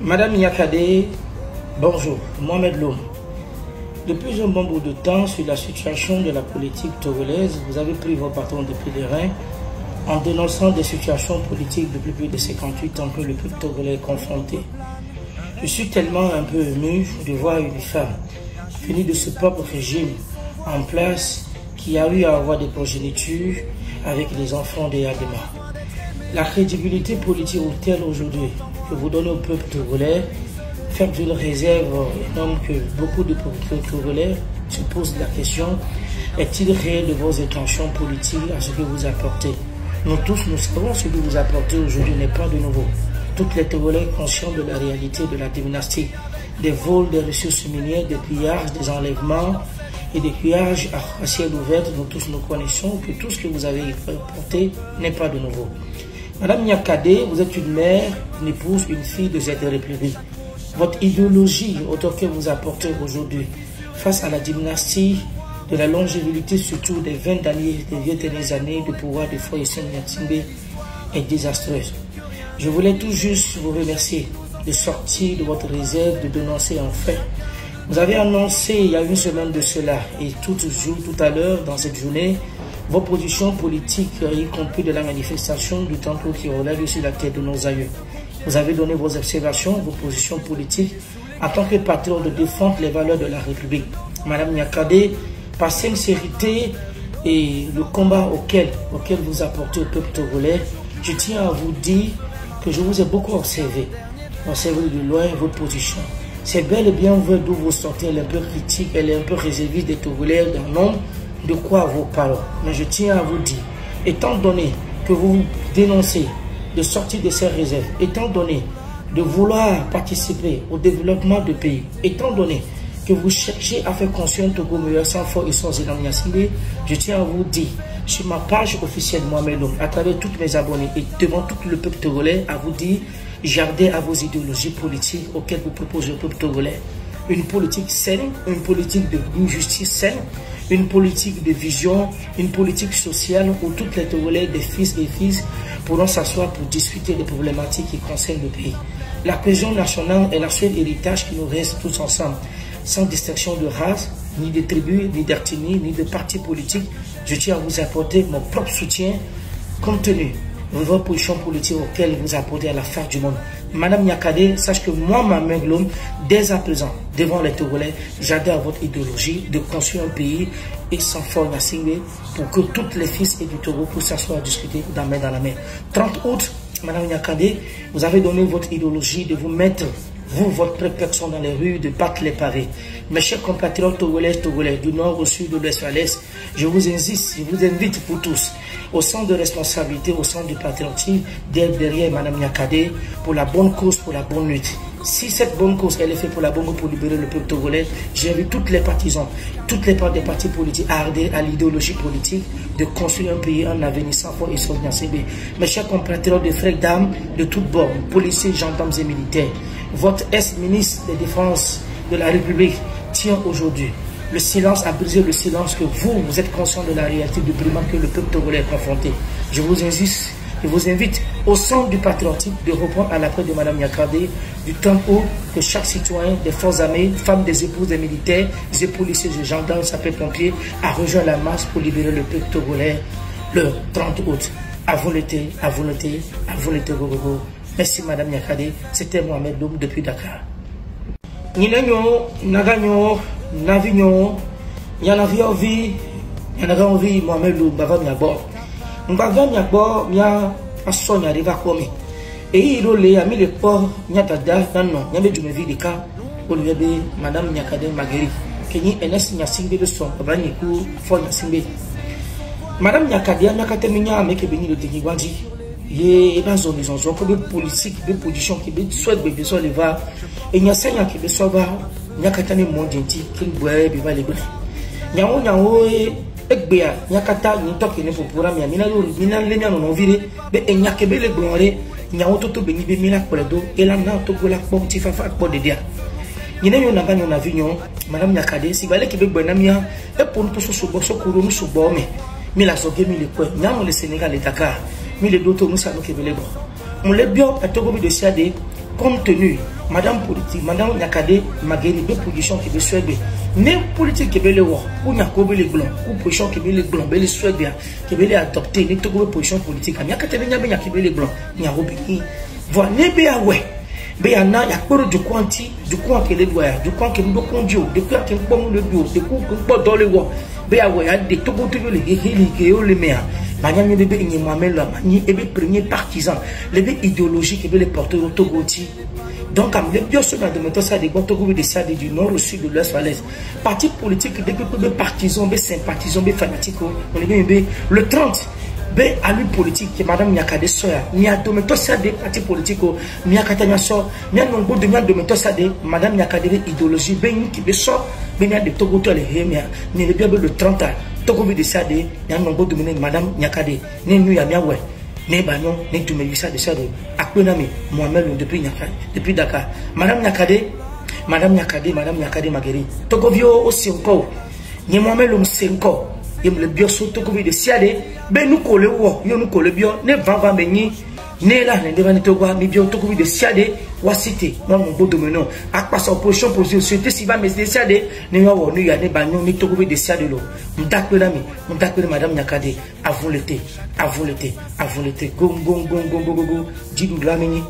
Madame Nyakade, bonjour, Mohamed Loum. Depuis un bon bout de temps, sur la situation de la politique togolaise, vous avez pris vos bâtons de pèlerin en dénonçant des situations politiques depuis plus de 58 ans que le peuple togolais est confronté. Je suis tellement un peu ému de voir une femme venue de ce propre régime en place qui a eu à avoir des progénitures avec les enfants des Adema. La crédibilité politique telle aujourd'hui que vous donnez au peuple togolais, faites une réserve énorme que beaucoup de peuples togolais se posent la question, est-il réel de vos intentions politiques à ce que vous apportez? Nous tous, nous savons ce que vous apportez aujourd'hui n'est pas de nouveau. Toutes les Togolais conscients de la réalité de la dynastie, des vols des ressources minières, des pillages, des enlèvements et des pillages à ciel ouvert, nous tous nous connaissons que tout ce que vous avez apporté n'est pas de nouveau. Madame Nyakade, vous êtes une mère, une épouse, une fille de cette république. Votre idéologie, autant que vous apportez aujourd'hui, face à la dynastie de la longévité, surtout des 20 années, des dernières années de pouvoir de Foye Senghor est désastreuse. Je voulais tout juste vous remercier de sortir de votre réserve, de dénoncer enfin. Vous avez annoncé il y a une semaine de cela, et tout à l'heure, dans cette journée, vos positions politiques, y compris de la manifestation du temple qui relève sur la tête de nos aïeux. Vous avez donné vos observations, vos positions politiques en tant que patron de défendre les valeurs de la République. Madame Nyakade, par sincérité et le combat auquel vous apportez au peuple togolais, je tiens à vous dire que je vous ai beaucoup observé de loin vos positions. C'est bel et bien vrai d'où vous sortez, elle est un peu critique, elle est un peu réserviste des Togolais d'un nombre de quoi vos paroles. Mais je tiens à vous dire, étant donné que vous dénoncez de sortir de ces réserves, étant donné de vouloir participer au développement du pays, étant donné que vous cherchez à faire construire un Togo meilleur sans foi et sans Zinam-Yassine, je tiens à vous dire, sur ma page officielle Mohamed Loum, à travers tous mes abonnés et devant tout le peuple togolais, à vous dire, gardez à vos idéologies politiques auxquelles vous proposez au peuple togolais. Une politique saine, une politique de justice saine, une politique de vision, une politique sociale où toutes les Togolais, des fils et filles, pourront s'asseoir pour discuter des problématiques qui concernent le pays. La cohésion nationale est la seule héritage qui nous reste tous ensemble, sans distinction de race, ni de tribu, ni d'ethnie, ni de parti politique. Je tiens à vous apporter mon propre soutien, compte tenu de vos positions politiques auxquelles vous apportez à la face du monde. Madame Nyakade, sache que moi, Mohamed Loum, dès à présent, devant les Togolais, j'adhère à votre idéologie de construire un pays et sans forme à signer pour que toutes les fils et du Togo puissent s'asseoir à discuter dans la main. 30 août, Madame Nyakade, vous avez donné votre idéologie de vous mettre, vous, votre personne dans les rues, de battre les pavés. Mes chers compatriotes togolais, du nord au sud, de l'ouest à l'est, je vous invite pour tous, au centre de responsabilité, au centre du patriotisme, derrière Madame Nyakade, pour la bonne cause, pour la bonne lutte. Si cette bonne cause, elle est faite pour la bonne cause, pour libérer le peuple togolais, j'invite toutes les partisans, toutes les parties des partis politiques à adhérer à l'idéologie politique de construire un pays, un avenir sans foi et sans Zinam-Yassine. Mes chers compatriotes de frères d'armes de toutes bornes, policiers, gendarmes et militaires, votre ex-ministre de Défense de la République tient aujourd'hui. Le silence a brisé le silence que vous êtes conscient de la réalité du brimant que le peuple togolais est confronté. Je vous invite au centre du patriotisme de reprendre à l'appel de Mme Nyakade du temps où que chaque citoyen des forces armées, femmes, des épouses, des militaires, des policiers, des gendarmes, sapeurs-pompiers a rejoint la masse pour libérer le peuple togolais le 30 août. À volonté, à volonté, à volonté, gogo. Merci Madame Nyakade, c'était Mohamed Loum depuis Dakar. Ninenyo, Naganyo, Navignon, Yanaviovi, Yanagaovi, Mohamed Loum, Bava Miabo. Mbava Miabo, Mia, Assonia, Riva Komi. Et il a mis le port, Nyatada, Nanon, Yame Jumevidika, Olivier, Madame Nyakade Magueri, Kenny Enes Nyasimbe de son, Banikou, Fon Nyasimbe. Madame Nyakade, Nyakate Minya, Meke Beni de Tegigwandi. Il y a des zones comme des politiques, des positions qui souhaitent que les gens les voient. Et il y a des gens qui sont là, il y a des gens qui sont là, il y a des gens qui sont là, il y a des gens qui sont là, il y a des gens qui sont là, il y a des gens qui sont là, il y a des gens qui sont là, il y a des gens qui sont là, il y a des gens qui sont là, il y a des gens qui sont là, Madame Nyakade, si vous voulez que vous ayez un peu de choses, mais la somme est le Sénégal et Dakar. Mais les d'autres nous savons que les bons. On les bien à Togo de Siadé, compte tenu madame politique madame Nyakade Mageri be position qui be Suède ne politique qui be le wo ou Nyakobe les blancs ou position qui be les blancs be les Suède qui be les adopter ne to position politique Nyakate be nya qui be les blancs Nyarobi voilà ne be awe be yana ya koro du kwanti du kwan ke le doya du kwan ke ndo kondio de kwan ke mpo le do de ku ko do le wo be awe ya de to go to le heli ke yo le mea Magnan bébé ni Mohamed là, ni bébé premier partisan, le bébé idéologique et les porteurs au Togoti. Donc, comme les bien sûr, de mettre ça des Togo des Sade du nord au sud de l'est à l'est. Parti politique, des partisans, des sympathisants, des fanatiques, on est bien le 30. Ben à lui politique que madame Nyakade soya ni a dometo ça des partis politiques ni a katanya so ni a nombo de dometo ça des madame Nyakade idéologie ben qui be so ben a de Togo to le hemia ni le bien de 30 ans Togo be de ça des ni a nombo de madame Nyakade ni nu ya miawe ni banon ni tu me visa de ça de akwenami Mohamed depuis Dakar madame Nyakade Mageri Togo vio aussi encore ni Mohamed le Senko le bio surtout comme de siade ben nous coller wo yo nous coller bio ne va meni ne la ne devant to quoi mi bio to comme de siade wa cité non mon beau domaine a pas opposition position si va mais de siade ne yo wo ya ne ba ni to comme de siade lo m'dakwe madame Nyakade avant l'été go jidou lamini